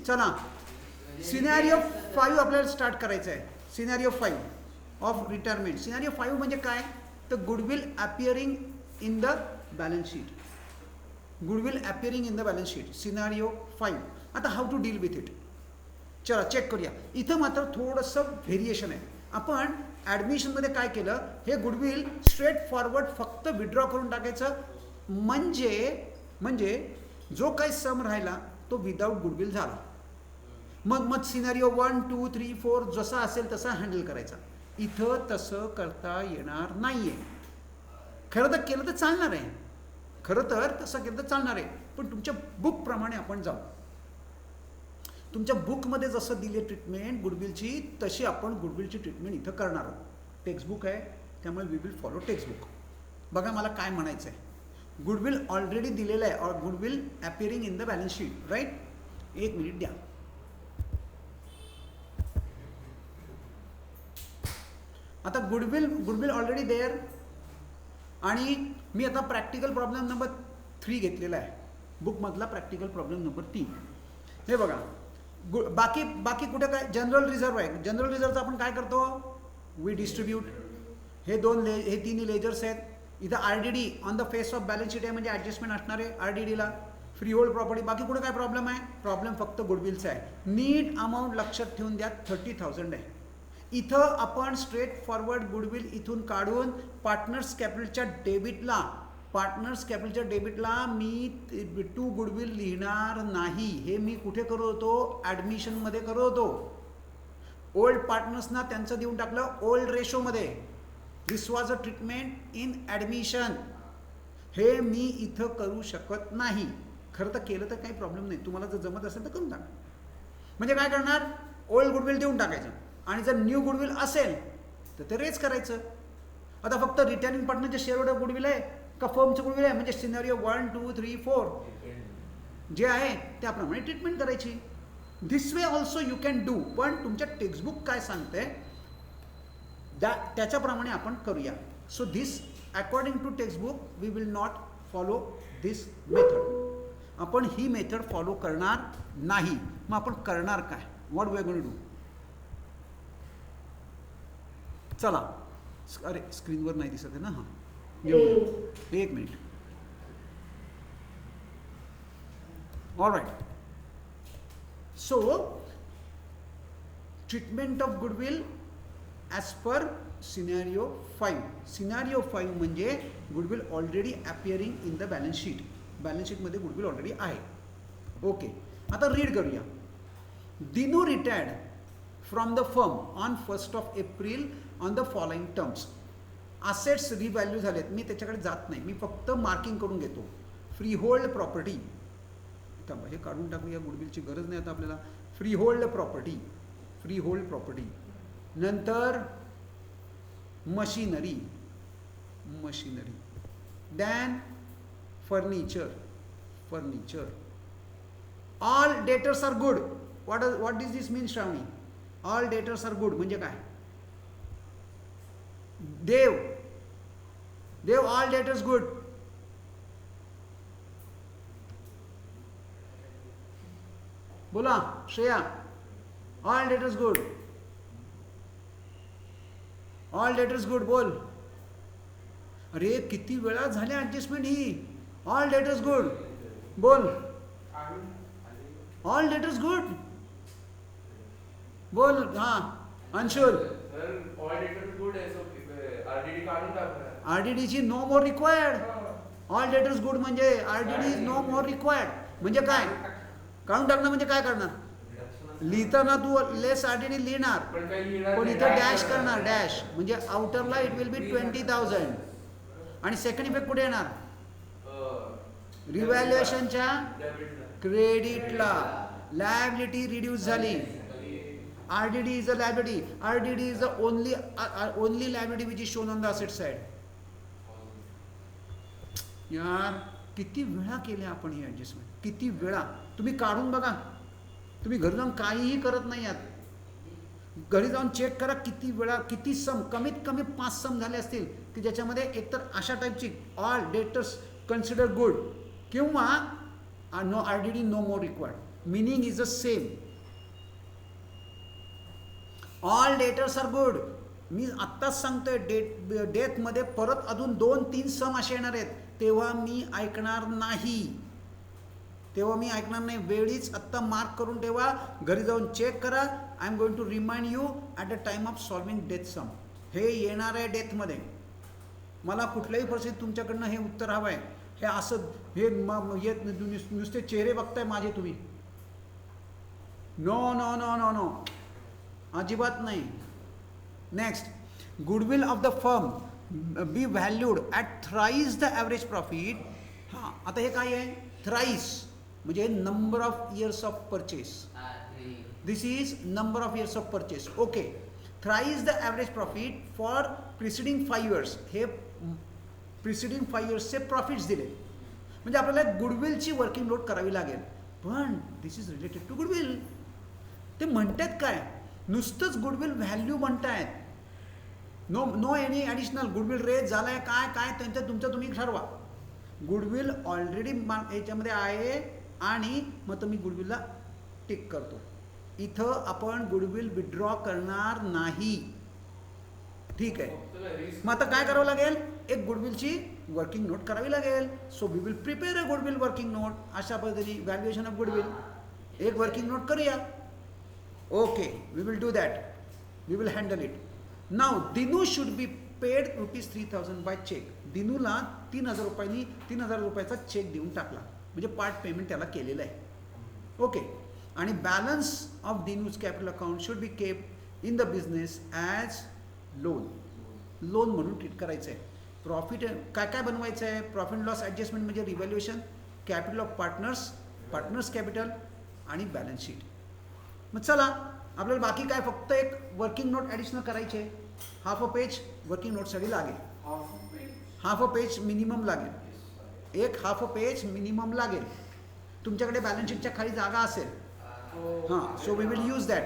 चला सिनॅरिओ 5 आपल्याला स्टार्ट करायचं आहे. Scenario 5 of retirement. सिनॅरिओ 5 म्हणजे काय, तर goodwill appearing in the balance sheet. Goodwill appearing in the balance sheet. Scenario 5. आता how to deal with it. चला चेक करूया. इथं मात्र थोडंसं व्हेरिएशन आहे. आपण ॲडमिशनमध्ये काय केलं, हे गुडविल स्ट्रेट फॉरवर्ड फक्त विड्रॉ करून टाकायचं, म्हणजे जो काही सम राहिला तो विदाऊट गुडविल झाला. मग सिनॅरिओ 1 2 3 4 जसा असेल तसा हँडल करायचा. इथं तसं करता येणार नाहीये. खरं तर केलं तर चालणार आहे, खरं तर तसं केलं तर चालणार आहे, पण तुमच्या बुकप्रमाणे आपण जाऊ. तुमच्या बुकमध्ये जसं दिली ट्रीटमेंट गुडविलची तशी आपण गुडविलची ट्रीटमेंट इथं करणार आहोत. टेक्स्टबुक आहे त्यामुळे वी विल फॉलो टेक्स्टबुक. बघा मला काय म्हणायचं आहे. गुडविल ऑलरेडी दिलेलं आहे, और goodwill appearing in the balance sheet, right. एक मिनिट द्या. आता गुडविल ऑलरेडी देअर, आणि मी आता प्रॅक्टिकल प्रॉब्लेम नंबर 3 घेतलेला आहे बुकमधला. Practical problem number 3. हे बघा, बाकी कुठे काय जनरल रिझर्व आहे. जनरल रिझर्वचं आपण काय करतो, वी डिस्ट्रीब्यूट. हे 3 लेजर्स आहेत. इथं RDD on the face of balance sheet आहे, म्हणजे ॲडजस्टमेंट असणार आहे RDDला. Free hold property. बाकी कुठे काय प्रॉब्लेम आहे, प्रॉब्लेम फक्त गुडविलचा आहे. नीट अमाऊंट लक्षात ठेवून द्या, 30,000 आहे. इथं आपण स्ट्रेट फॉरवर्ड गुडविल इथून काढून पार्टनर्स कॅपिटलच्या डेबिटला मी टू गुडविल लिहिणार नाही. हे मी कुठे करत होतो, ॲडमिशनमध्ये करत होतो. ओल्ड पार्टनर्सना त्यांचं देऊन टाकलं ओल्ड रेशोमध्ये. This was a treatment in admission. हे मी इथं करू शकत नाही. खरं तर केलं तर काही प्रॉब्लेम नाही, तुम्हाला जर जमत असेल तर करून टाका. म्हणजे काय करणार, ओल्ड गुडविल देऊन टाकायचं, आणि जर न्यू गुडविल असेल तर ते रेज करायचं. आता फक्त रिटर्निंग पार्टनरचे शेअरहोल्डर गुडविल आहे का फर्मचं गुडविल आहे, म्हणजे सिनॅरिओ 1 2 3 4 जे आहे त्याप्रमाणे ट्रीटमेंट करायची. This way also you can do. पण तुमच्या टेक्स्टबुक काय सांगते त्याच्याप्रमाणे आपण करूया. So this according to textbook we will not follow this method. आपण ही मेथड फॉलो करणार नाही. मग आपण करणार काय, what we are going to do. चला, अरे स्क्रीनवर नाही दिसत आहे ना. हां, एक minute. All right. So treatment of goodwill as per scenario 5. Scenario 5 म्हणजे goodwill already appearing in the balance sheet. Balance शीटमध्ये गुडविल ऑलरेडी आहे. ओके, आता रीड करूया. Dinu retired from the firm on 1 April on the following terms. Assets revalue झालेत, मी त्याच्याकडे जात नाही, मी फक्त मार्किंग करून घेतो. फ्री होल्ड प्रॉपर्टी, हे काढून टाकूया, गुडविलची गरज नाही आता आपल्याला. फ्री होल्ड प्रॉपर्टी, नंतर machinery, then furniture. All debtors are good. What does this mean Shravani. All debtors are good म्हणजे काय, देव ऑल डेटर्स गुड. बोला श्रेया, ऑल डेटर्स गुड बोल. अरे किती वेळा झाले ॲडजस्टमेंट ही. ऑल डेटर्स गुड बोल. ऑल डेटर्स गुड बोल. हां अंशुल, RDDची no more required. All debtors good म्हणजे RDD is no more required. म्हणजे काय, काढून टाकणं म्हणजे काय करणार, लिहिताना तू लेस RDD लिहिणार, पण इथं डॅश करणार. डॅश म्हणजे आउटरला इट विल बी 20,000. आणि सेकंड इफेक्ट कुठे येणार, रिव्हॅल्युएशनच्या क्रेडिटला. लायबिलिटी रिड्यूस झाली. RDD is a liability. RDD is the only liability which is shown on the asset side. यार किती वेळा केले आपण ही ॲडजस्टमेंट, किती वेळा. तुम्ही काढून बघा, तुम्ही घरी जाऊन काहीही करत नाही आहात, घरी जाऊन चेक करा किती वेळा, किती सम, कमीत कमी 5 सम झाले असतील की ज्याच्यामध्ये एकतर अशा टाईपची ऑल डेटर्स कन्सिडर गुड, किंवा no RDD, no more required. Meaning is the same. All debtors are good. मी आत्ताच सांगतोय डेथमध्ये परत अजून 2-3 सम असे येणार आहेत, तेव्हा मी ऐकणार नाही. वेळीच आत्ता मार्क करून ठेवा, घरी जाऊन चेक करा. I am going to remind you at the time of solving that sum. हे येणार आहे डेथमध्ये. मला कुठल्याही परिस्थितीत तुमच्याकडनं हे उत्तर हवं आहे. हे असं हे नुसते चेहरे बघताय माझे तुम्ही. No no no no no, अजिबात नाही. Next, goodwill of the firm be valued at thrice the average profit. हां, आता हे काय आहे? थ्राईस म्हणजे number of years of purchase. This is number of years of purchase. Okay, thrice the average profit for preceding 5 years. हे preceding 5 इयर्सचे profits दिले, म्हणजे आपल्याला गुडविलची वर्किंग नोट करावी लागेल. पण this is related to goodwill. ते म्हणतात काय? नुसतंच गुडविल व्हॅल्यू म्हणतायत. No any additional. Goodwill raise झालाय काय त्यांच्या तुमचं तुम्ही ठरवा. गुडविल ऑलरेडी याच्यामध्ये आहे आणि मग तुम्ही गुडविलला टिक करतो. इथं आपण गुडविल विड्रॉ करणार नाही. ठीक आहे, मग आता काय करावं लागेल? एक गुडविलची वर्किंग नोट करावी लागेल. So we will prepare a goodwill working note. अशा पद्धतीने व्हॅल्युएशन ऑफ गुडविल एक वर्किंग नोट करूया. Okay, we will do that. We will handle it. Now Dinu should be paid ₹3,000 by cheque. दिनूला 3,000 रुपयांनी 3,000 रुपयाचा चेक देऊन टाकला, म्हणजे पार्ट पेमेंट त्याला केलेलं आहे. ओके, आणि बॅलन्स ऑफ दिनूज capital account should be kept in the business as loan म्हणून ट्रीट करायचं आहे. प्रॉफिट काय बनवायचं आहे? प्रॉफिट लॉस ॲडजस्टमेंट म्हणजे revaluation, capital of partners capital आणि बॅलन्स शीट. मग चला, आपल्याला बाकी काय, फक्त एक वर्किंग नोट ॲडिशनल करायची आहे. हाफ अ पेज वर्किंग नोटसाठी लागेल. हाफ अ पेज मिनिमम लागेल. एक हाफ अ पेज मिनिमम लागेल. तुमच्याकडे बॅलन्स शीटच्या खाली जागा असेल. हां, so we will use that.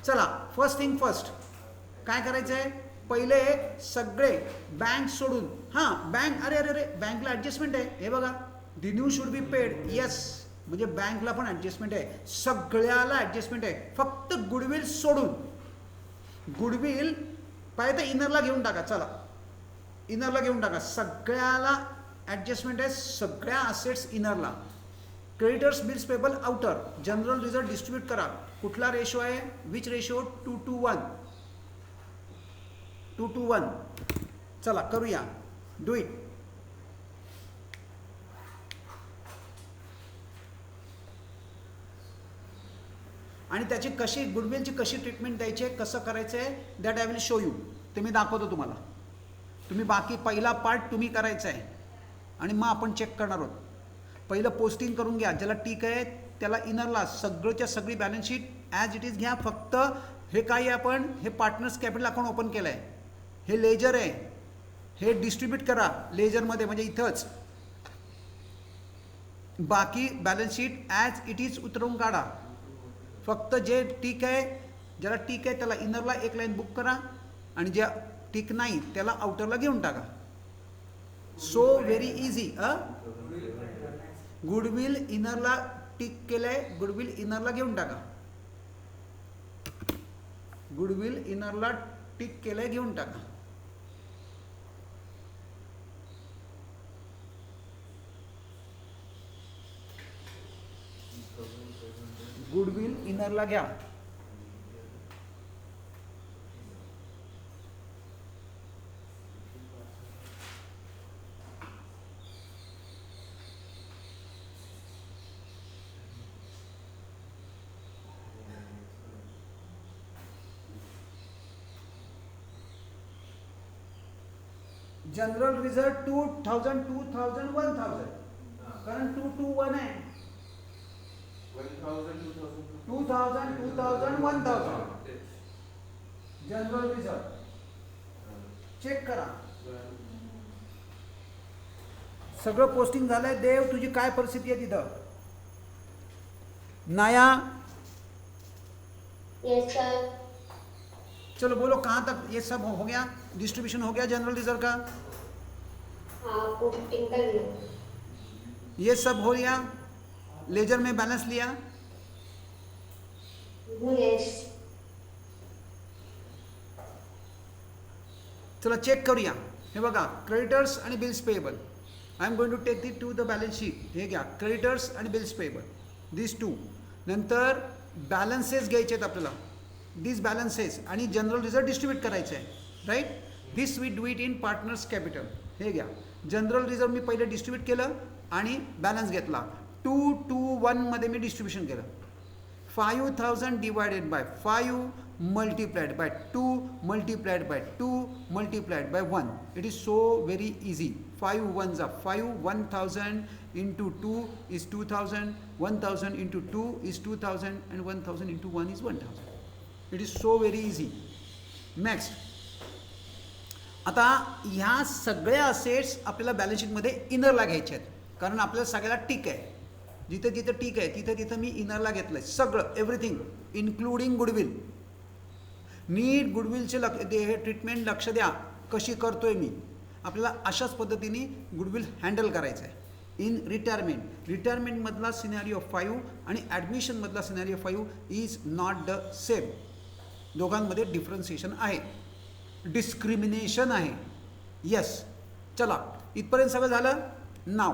चला, फर्स्ट थिंग फर्स्ट काय करायचं आहे? पहिले सगळे बँक सोडून, हां बँक, अरे बँकला ॲडजस्टमेंट आहे. हे बघा, Dinu should be paid. Yes, म्हणजे बँकला पण ॲडजस्टमेंट आहे, सगळ्याला ॲडजस्टमेंट आहे. फक्त गुडविल सोडून. गुडविल पाहिजे तर इनरला घेऊन टाका. चला, इनरला घेऊन टाका. सगळ्याला ॲडजस्टमेंट आहे, सगळ्या असेट्स इनरला. Creditors bills payable outer. General reserve distribute करा. कुठला रेशो आहे? Which ratio? 2:1. 2:1. चला करूया. Do it. आणि त्याची कशी गुडविलची कशी ट्रीटमेंट द्यायची आहे, कसं करायचं आहे, that I will show you. ते मी दाखवतो तुम्हाला. तुम्ही बाकी पहिला पार्ट तुम्ही करायचा आहे आणि मग आपण चेक करणार आहोत. पहिलं पोस्टिंग करून घ्या. ज्याला टिक आहे त्याला इनरला सगळंच्या सगळी balance sheet as it is घ्या. फक्त हे काय आहे, आपण हे पार्टनर्स कॅपिटल अकाउंट ओपन केलं आहे, हे लेजर आहे, हे डिस्ट्रीब्यूट करा लेजरमध्ये, म्हणजे इथंच. बाकी balance sheet as it is उतरवून काढा. फक्त जे टिक आहे, ज्याला टिक आहे त्याला इनरला एक लाईन बुक करा आणि ज्या टिक नाही त्याला आउटरला घेऊन टाका. So very easy. गुडविल इनरला टिक केलंय, गुडविल इनरला घेऊन टाका. गुडविल इनरला टिक केलंय, घेऊन टाका. गुडविल इनरला घ्या. General reserve 2,000, 2,000, 1,000. कारण 2:1 आहे. 2,000, 2,000, 1,000. जनरल रिझर्व चेक करा. सगळं पोस्टिंग झालंय. देव, तुझी काय परिस्थिती आहे तिथं? नाया, यस सर. चलो बोलो, कहाँ तक ये सब हो गया? डिस्ट्रीब्यूशन हो गया जनरल रिजर्व का? हाँ, पोस्टिंग कर लो. ये सब हो गया, लेजर में बैलेंस लिया. Yes. चला चेक करूया. हे बघा, क्रेडिटर्स आणि bills payable. I am going to take it to the balance sheet. हे घ्या, क्रेडिटर्स आणि बिल्स पेएबल, दिस टू. नंतर बॅलन्सेस घ्यायचे आहेत आपल्याला, दिस बॅलन्सेस, आणि जनरल रिझर्व डिस्ट्रीब्यूट करायचं आहे, right. This we do it in partners capital. हे घ्या, जनरल रिझर्व मी पहिले डिस्ट्रीब्यूट केलं आणि बॅलन्स घेतला. 221 मध्ये मी डिस्ट्रीब्युशन केलं. 5,000 divided by 5 multiplied by 2 multiplied by 2 multiplied by 1. It is so very easy. 5 ones are 5, 1,000 into 2 is 2,000, 1,000 into 2 is 2,000, and 1,000 into 1 is 1,000. It is so very easy. Next. आता ह्या सगळ्या assets आपल्याला balance शीटमध्ये इनरला घ्यायचे आहेत, कारण आपल्याला सगळ्याला टिक आहे. जिथे जिथे टिक आहे तिथे तिथे मी इनरला घेतलं आहे सगळं, एव्हरीथिंग इन्क्लुडिंग गुडविल. नीट गुडविलचे हे ट्रीटमेंट लक्ष द्या कशी करतोय मी. आपल्याला अशाच पद्धतीने गुडविल हँडल करायचं आहे. इन रिटायरमेंटमधला सिनॅरिओ 5 आणि ॲडमिशनमधला scenario 5 is not the same. दोघांमध्ये डिफरन्सिएशन आहे, डिस्क्रिमिनेशन आहे. येस, चला इथपर्यंत सगळं झालं. Now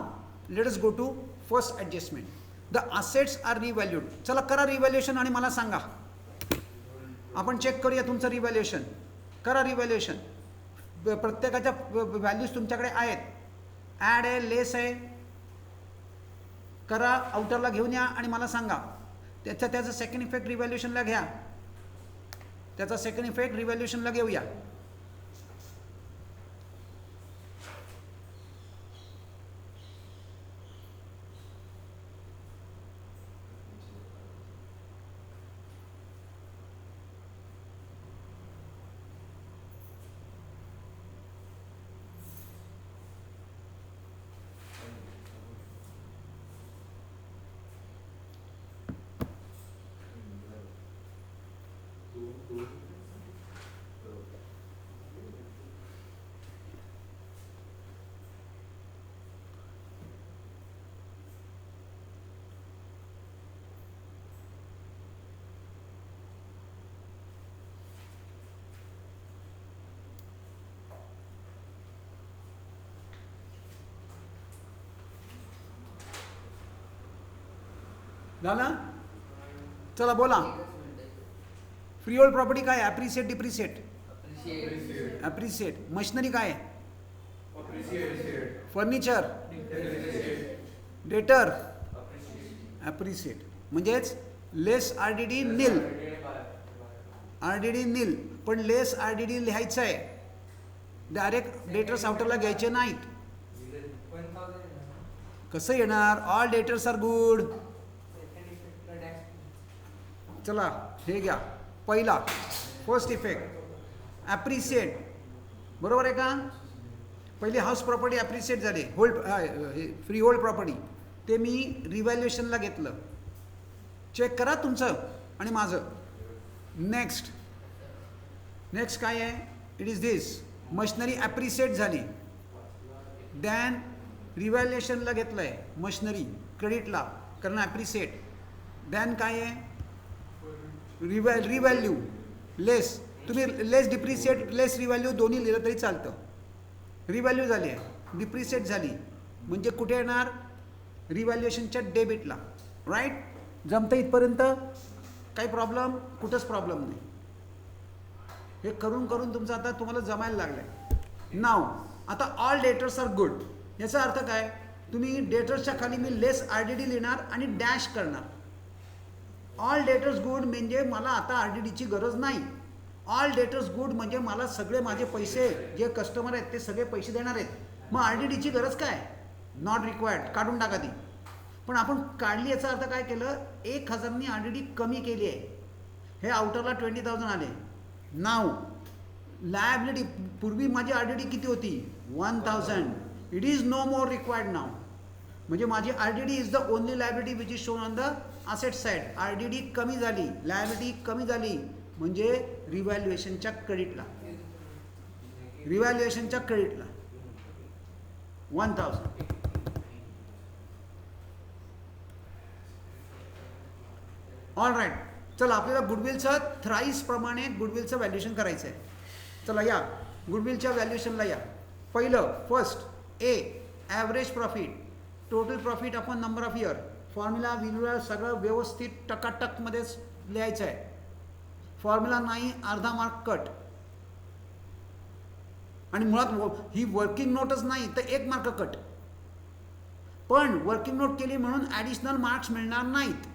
let us go to first adjustment. The assets are revalued. चला करा रिव्हॅल्युएशन आणि मला सांगा. आपण चेक करूया तुमचं रिव्हॅल्युएशन. करा रिव्हॅल्युएशन. प्रत्येकाच्या व्हॅल्यूज तुमच्याकडे आहेत. ॲड आहे, लेस आहे. करा, आउटरला घेऊन या आणि मला सांगा. त्याचा सेकंड इफेक्ट रिव्हॅल्युएशनला घ्या. त्याचा सेकंड इफेक्ट रिव्हॅल्युएशनला घेऊया. झालं? चला बोला. फ्री होल्ड प्रॉपर्टी काय? Appreciate, depreciate. ॲप्रिशिएट. मशिनरी काय? फर्निचर. डेटर. ॲप्रिशिएट. म्हणजेच लेस RDD नील. RDD नील, पण लेस RDD लिहायचं आहे. डायरेक्ट डेटर्स आउटरला घ्यायचे नाहीत. कसं येणार? All debtors are good. चला हे घ्या. पहिला फर्स्ट इफेक्ट ॲप्रिशिएट. बरोबर आहे का? पहिली हाऊस प्रॉपर्टी ॲप्रिशिएट झाली. फ्री होल्ड प्रॉपर्टी ते मी रिव्हॅल्युएशनला घेतलं. चेक करा तुमचं आणि माझं. नेक्स्ट काय आहे? It is this. Machinery appreciate झाली. दॅन रिव्हॅल्युएशनला घेतलं आहे मशिनरी क्रेडिटला, कारण ॲप्रिशिएट. दॅन काय आहे? रिव्हॅल्यू लेस. तुम्ही लेस डिप्रिशिएट, लेस रिव्हॅल्यू दोन्ही लिहिलं तरी चालतं. रिव्हॅल्यू झाली आहे, डिप्रिशिएट झाली, म्हणजे कुठे येणार? रिव्हॅल्युएशनच्या डेबिटला. राईट? जमतं इथपर्यंत? काही प्रॉब्लेम? कुठंच प्रॉब्लेम नाही. हे करून करून तुमचं आता तुम्हाला जमायला लागलं आहे. नाव आता ऑल डेटर्स आर गुड. याचा अर्थ काय? तुम्ही डेटर्सच्या खाली मी लेस RDD लिहिणार आणि डॅश करणार. ऑल डेटर्स गुड म्हणजे मला आता RDDची गरज नाही. ऑल डेटर्स गुड म्हणजे मला सगळे माझे पैसे जे कस्टमर आहेत ते सगळे पैसे देणार आहेत. मग RDDची गरज काय? नॉट रिक्वायर्ड, काढून टाका ती. पण आपण काढली याचा अर्थ काय केलं? 1,000नी RDD कमी केली आहे. हे आउटरला 20,000 आले. नाव लायबिलिटी, पूर्वी माझी RDD किती होती? 1,000. It is no more required now. म्हणजे माझी RDD is the only liability which is shown on the asset side. RDD कमी झाली, लायबिलिटी कमी झाली, म्हणजे रिव्हॅल्युएशनच्या क्रेडिटला. 1,000. All right. चला आपल्याला गुडविलचं थ्राईस प्रमाणे गुडविलचं व्हॅल्युएशन करायचं आहे. चला या गुडविलच्या व्हॅल्युएशनला या. पहिलं first a average profit, total profit upon number of year. Formula विल्युला सगळं व्यवस्थित टकाटकमध्येच लिहायचं आहे. फॉर्म्युला नाही अर्धा मार्क कट. आणि मुळात ही वर्किंग नोटच नाही तर 1 मार्क कट. पण वर्किंग नोट केली म्हणून ॲडिशनल मार्क्स मिळणार नाहीत.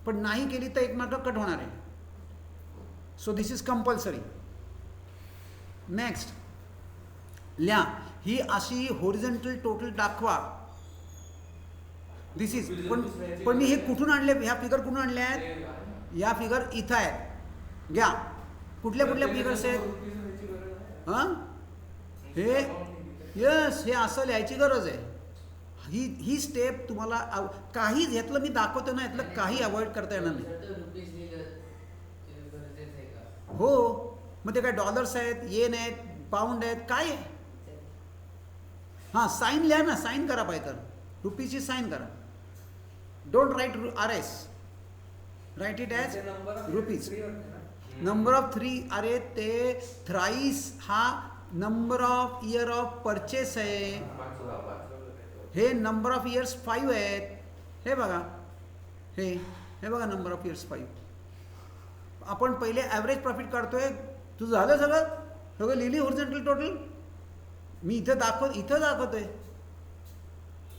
पण नाही केली तर 1 मार्क कट होणार आहे. So this is compulsory. Next लिहा ही अशी होरिझॉन्टल टोटल दाखवा. दिस इज पण मी हे कुठून आणले, ह्या फिगर कुठून आणले आहेत? या फिगर इथं आहेत. घ्या कुठल्या कुठल्या फिगर्स आहेत? हां हे यस हे असं लिहायची गरज आहे. ही स्टेप तुम्हाला काही ह्यातलं मी दाखवतो ना, यातलं काही अवॉइड करता येणार नाही. हो मग ते काय डॉलर्स आहेत, येन आहेत, पाऊंड आहेत, काय आहे? हां साईन लिहा ना, साईन करा पाहिजे तर रुपीजची साईन करा. Don't write RS, write it as rupees. Number of 3 अरे ते थ्राईस हा number of year of purchase आहे. हे नंबर ऑफ इयर्स 5 आहेत. हे बघा हे बघा नंबर ऑफ इयर्स 5. आपण पहिले ॲव्हरेज प्रॉफिट काढतोय. तुझं झालं सगळं लिहिली होरिझॉन्टल टोटल. मी इथं दाखवतोय.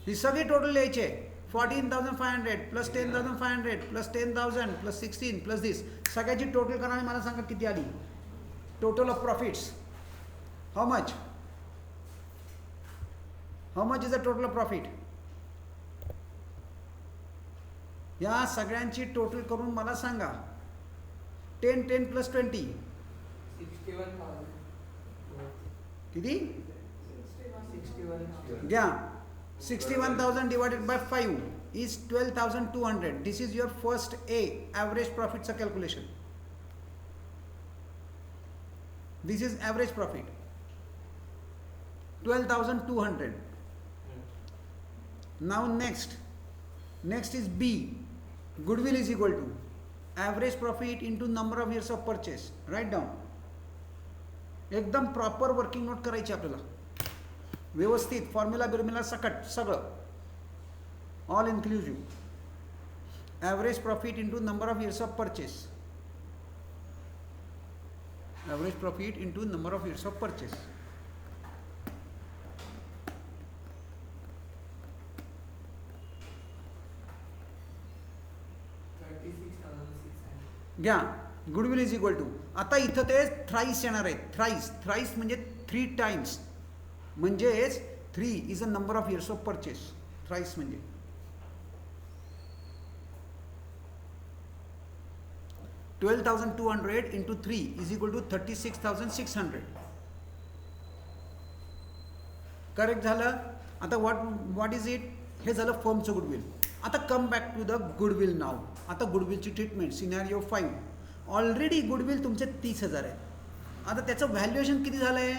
ही सगळी टोटल लिहायचे. 14,500 प्लस 10,500 प्लस 10,000 प्लस 16 प्लस दिस सगळ्याची टोटल करा आणि मला सांगा किती आली. Total of profits how much is the total of profit. या सगळ्यांची टोटल करून मला सांगा. 10 प्लस 20 किती घ्या. 61,000 divided by 5 is 12,200. This is your first A average profit calculation. This is average profit 12,200. Now next is B. Goodwill is equal to average profit into number of years of purchase. Write down. एकदम proper working note करायची आपल्याला. व्यवस्थित formula सकट सगळं all inclusive. Average profit into number of years of purchase. Average profit into number of years of purchase. घ्या goodwill is equal to. आता इथं ते थ्राईस येणार आहेत. थ्राईस म्हणजे 3 टाइम्स. म्हणजेच 3 is a number of years of purchase. Thrice म्हणजे 12,200 into 3 is equal to 36,600. Correct झालं. आता व्हॉट इज इट? हे झालं फर्मचं गुडविल. आता come back to the goodwill now. आता गुडविलची ट्रीटमेंट सिनॅरिओ 5. ऑलरेडी गुडविल तुमचे 30,000 आहे. आता त्याचं व्हॅल्युएशन किती झालं आहे?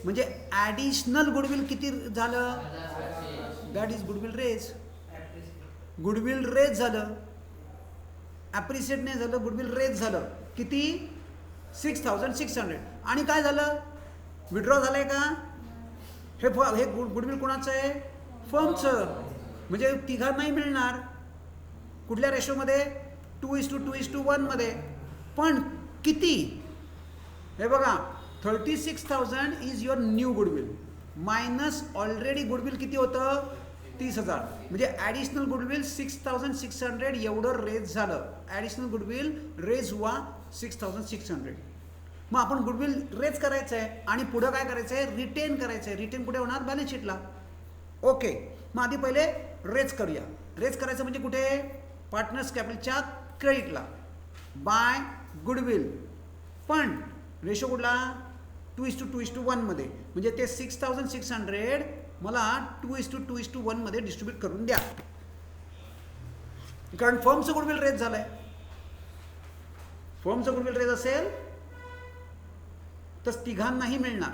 म्हणजे ॲडिशनल गुडविल किती झालं? That is goodwill raise. Goodwill raise झालं. ॲप्रिशिएट नाही झालं, गुडविल रेज झालं. किती? 6,600. आणि काय झालं? विड्रॉ झालंय का? हे गुडविल कोणाचं आहे? फर्मचं. म्हणजे तिघांनाही मिळणार. कुठल्या रेशोमध्ये? 2:1 मध्ये. पण किती? हे बघा 36,000 is your new goodwill minus already goodwill किती होतं? 30,000. म्हणजे ॲडिशनल गुडविल 6,600 एवढं रेज झालं. ॲडिशनल गुडविल रेज हुआ 6,600. मग आपण गुडविल रेज करायचं आहे आणि पुढं काय करायचं आहे? रिटेन करायचं आहे. रिटेन कुठे होणार? बॅलन्स शीटला. ओके मग आधी पहिले रेज करूया. रेज करायचं म्हणजे कुठे? पार्टनर्स कॅपिटलच्या क्रेडिटला बाय गुडविल. पण रेशो कुठला? 2:1 मध्ये. म्हणजे ते 6,600 मला 2:1 मध्ये डिस्ट्रीब्यूट करून द्या. कारण फर्मचं गुडविल रेज झालंय. फर्मचं गुडविल रेज असेल तर तिघांनाही मिळणार.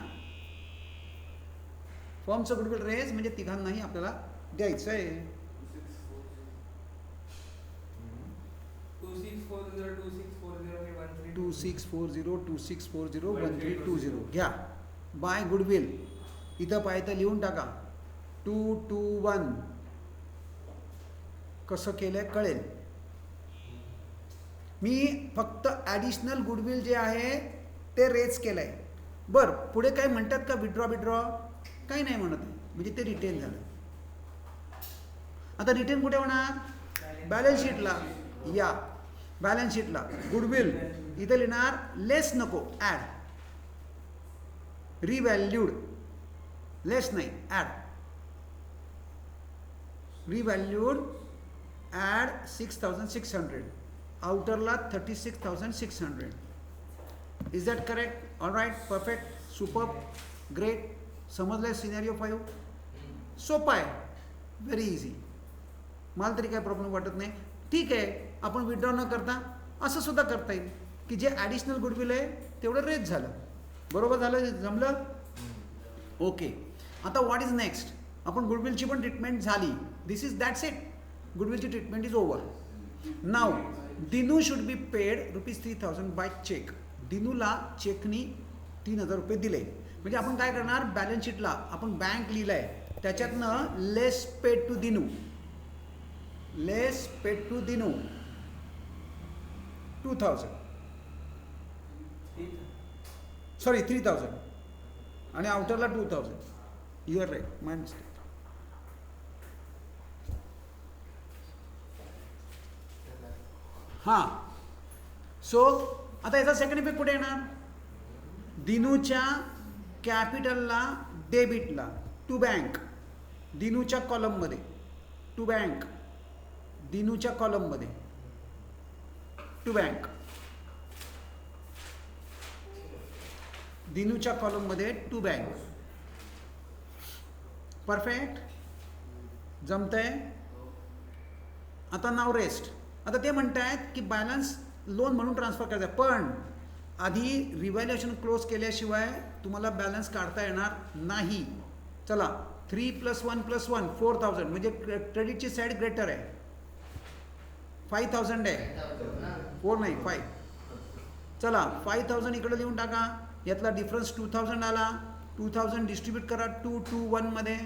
फर्मचं गुडविल रेज म्हणजे तिघांनाही आपल्याला द्यायचं आहे. 2640 घ्या. बाय गुडविल इथं पाहिजे लिहून टाका. 221 कसं केलंय कळेल. मी फक्त ॲडिशनल गुडविल जे आहे ते रेज केलंय. बरं पुढे काय म्हणतात का विड्रॉ काही नाही म्हणत आहे, म्हणजे ते रिटेन झालं. आता रिटेन कुठे होणार? बॅलन्स शीटला. या बॅलन्स शीटला गुडविल इथे लिहिणार लेस नको ॲड, रिव्हॅल्यूड लेस नाही ॲड, रिव्हॅल्यूड ॲड 6600, आउटरला 36,600. Is that correct? All right, perfect, super, great. समजलंय सिनेरिओ 5? सोपा आहे, व्हेरी इझी. मला तरी काय प्रॉब्लेम वाटत नाही. ठीक आहे, आपण विड्रॉ न करता असं सुद्धा करता येईल की जे ॲडिशनल गुडविल आहे तेवढं रेज झालं. बरोबर झालं, जमलं? ओके. आता व्हॉट इज नेक्स्ट? आपण गुडविलची पण ट्रीटमेंट झाली. This is that's it. गुडविलची treatment is over. Now Dinu should be paid ₹3,000 by cheque. दिनूला चेकनी 3,000 रुपये दिले. म्हणजे आपण काय करणार? बॅलन्स शीटला आपण बँक लिहिलंय त्याच्यातनं less paid to Dinu, less paid to Dinu 2,000, sorry 3,000 आणि आउटरला 2,000. You are right, my mistake. हां, सो आता याचा सेकंड इफेक्ट कुठे येणार? दिनूच्या कॅपिटलला डेबिटला टू बँक, दिनूच्या कॉलममध्ये टू बँक, दिनूच्या कॉलममध्ये टू बँक, दिनूच्या कॉलममध्ये टू बँक. परफेक्ट, जमतंय? आता नाव रेस्ट. आता ते म्हणतायत की बॅलन्स लोन म्हणून ट्रान्सफर करायचं आहे, पण आधी रिव्हॅल्युएशन क्लोज केल्याशिवाय तुम्हाला बॅलन्स काढता येणार नाही. चला 3 + 1 + 1 4,000, म्हणजे क्रेडिटची साईड ग्रेटर आहे. 5,000 आहे, 4 नाही 5. चला 5,000 इकडे लिहून टाका. यातला डिफरन्स 2,000 आला. 2,000 डिस्ट्रीब्यूट करा 221 मध्ये.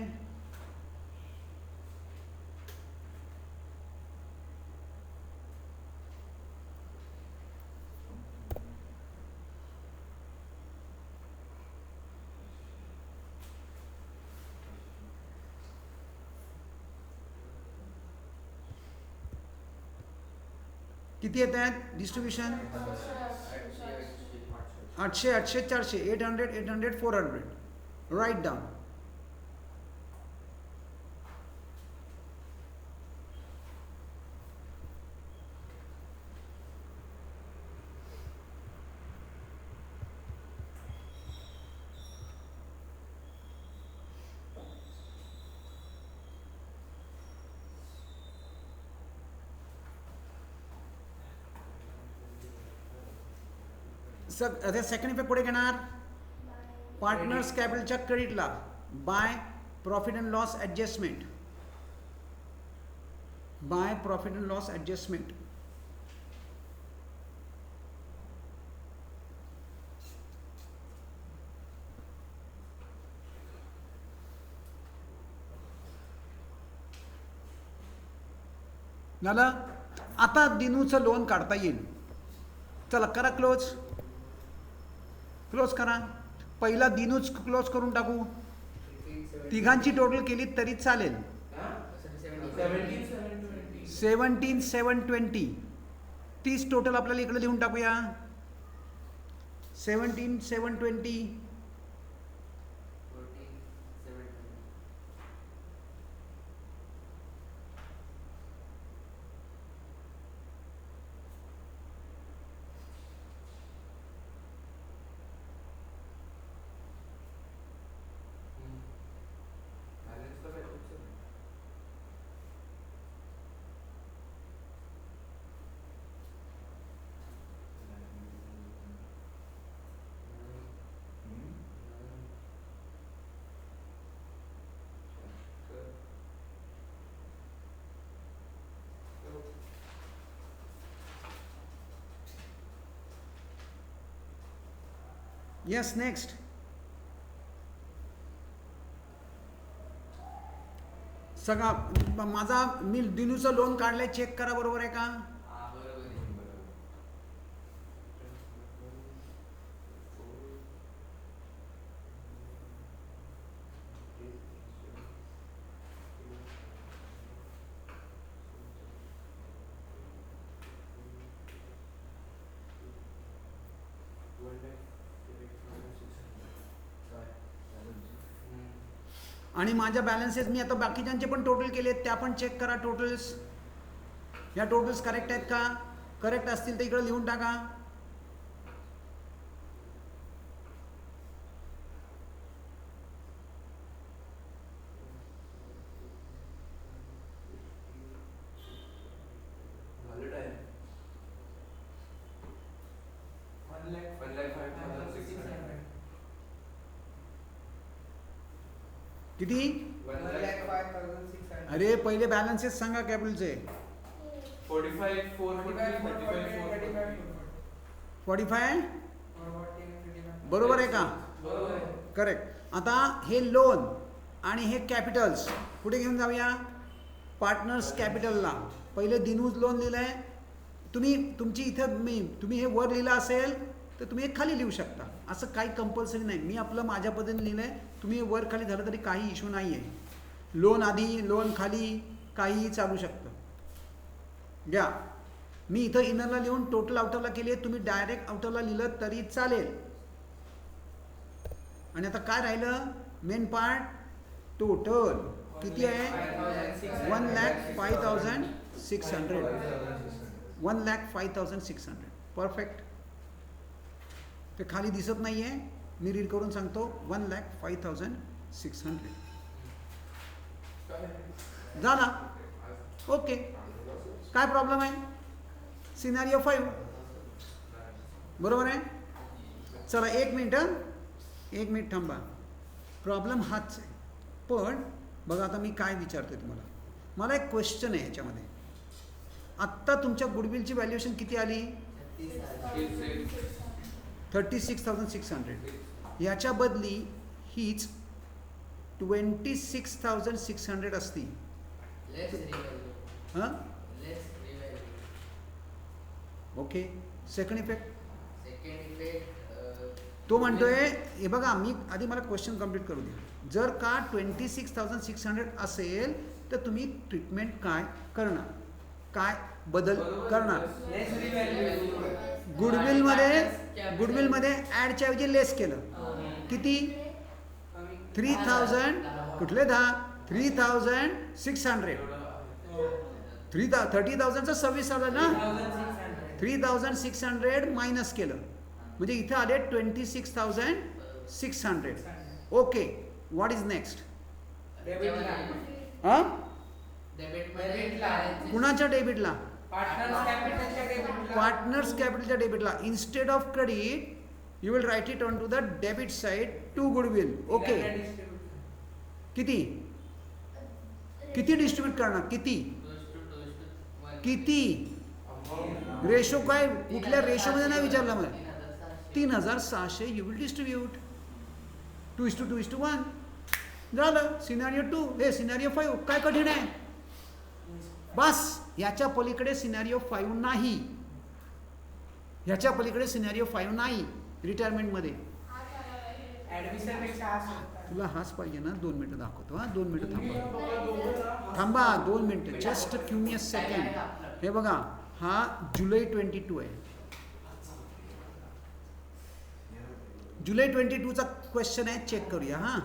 किती येत आहेत डिस्ट्रीब्युशन? 800, 800, 400, 800, 800, 400. Right down. आता सेकंड इफेक्ट पुढे घेणार. पार्टनर्स कॅपिटलच्या क्रेडिटला by profit and loss adjustment, by profit and loss adjustment. झालं. आता दिनूचं लोन काढता येईल. चला करा क्लोज, क्लोज करा. पहिला दिनूच क्लोज करून टाकू. तिघांची टोटल केली तरी चालेल. 17,720. 30 टोटल आपल्याला इकडे लिहून टाकूया. 17,720. Yes next. सगळा माझा मी दिनूचं लोन काढलंय चेक करा, बरोबर आहे का? आणि माझ्या बॅलन्सेस मी आता बाकीच्यांचे पण टोटल केले, त्या पण चेक करा टोटल्स. या टोटल्स करेक्ट आहेत का? करेक्ट असतील तर इकडे लिहून टाका. किती? अरे पहिले बॅलन्सेस सांगा कॅपिटलचे. 45 बरोबर आहे का? करेक्ट. आता हे लोन आणि हे कॅपिटल्स कुठे घेऊन जाऊया? पार्टनर्स कॅपिटलला. पहिले दिनूज लोन लिहिलंय. तुमची इथं तुम्ही हे वर लिहिलं असेल तर तुम्ही हे खाली लिहू शकता, असं काही कंपल्सरी नाही. मी आपलं माझ्या पद्धतीने लिहिलंय, तुम्ही वर खाली झालं तरी काही इश्यू नाही आहे. लोन आधी लोन खाली काहीही चालू शकतं. घ्या, मी इथं इनरला लिहून टोटल आउटरला केली आहे, तुम्ही डायरेक्ट आउटरला लिहिलं तरी चालेल. आणि आता काय राहिलं? मेन पार्ट टोटल किती आहे? 1,05,600. 1,05,600. परफेक्ट. ते खाली दिसत नाही आहे, मी रीड करून सांगतो. 1,05,600 झाला. ओके, काय प्रॉब्लेम आहे? सिनारिओ 5 बरोबर आहे. चला एक मिनिट थांबा. प्रॉब्लेम हाच आहे. पण बघा आता मी काय विचारतोय तुम्हाला. मला एक क्वेश्चन आहे याच्यामध्ये. आत्ता तुमच्या गुडविलची व्हॅल्युएशन किती आली? 36,600. याच्या बदली हीच 26,600 असती. हां ओके. सेकंड इफेक्ट तो म्हणतोय, हे बघा मी आधी मला क्वेश्चन कंप्लीट करू द्या. जर का 26,600 असेल तर तुम्ही ट्रीटमेंट काय करणार? काय बदल करणार? गुडविलमध्ये ॲडच्या ऐवजी लेस केलं. किती? 3,000. कुठले 10? 3,600. 30,000चं 26,000 ना. 3,600 मायनस केलं म्हणजे इथं आले 26,600. Okay, what is next? हां कुणाच्या डेबिटला? पार्टनर्स कॅपिटलच्या डेबिटला. Instead of credit you will write it on to the debit side to goodwill. Okay, किती डिस्ट्रीब्यूट करणार? किती रेशो? काय कुठल्या रेशोमध्ये नाही विचारलं मला. 3,600 यू विल डिस्ट्रीब्यूट 2:1 झालं. सिनारिओ 2 हे सिनारिओ 5 काय कठीण आहे? बस याच्या पलीकडे सिनारिओ 5 नाही. ह्याच्या पलीकडे सिनारिओ 5 नाही. रिटायरमेंटमध्ये तुला हाच पाहिजे ना? 2 मिनिटं दाखवतो. हां 2 मिनिटं थांबा 2 मिनिटं. Just give me a second. हे बघा, हा जुलै 22 आहे. जुलै 22चा क्वेश्चन आहे, चेक करूया. हां